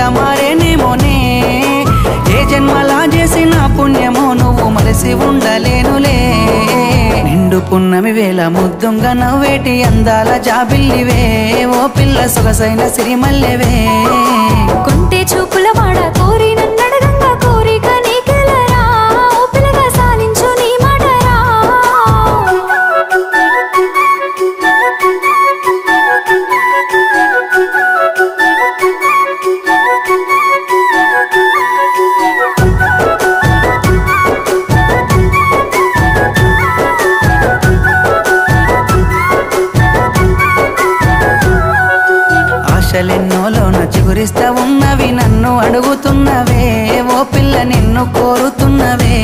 ఇలా మారేనేమోనే ఏ జన్మలా చేసిన పుణ్యమో నువ్వు మలసి ఉండలేనులే నిండు పున్నమి వేళ ముద్దుంగా నవ్వేటి అందాల జాబిల్లివే ఓ పిల్ల సొగసైన సిరిమల్లెవే కొంటే చూపుల వాడ కోరి నన్నడగంగా కోరిక నీకెలరా ఓ పిల్లగా సాలించు నీ మాటరా ఆశలెన్నోలోన చిగురిస్తా ఉన్నవి నన్ను అడుగుతున్నవే ఓ పిల్ల నిన్ను కోరుతున్నవే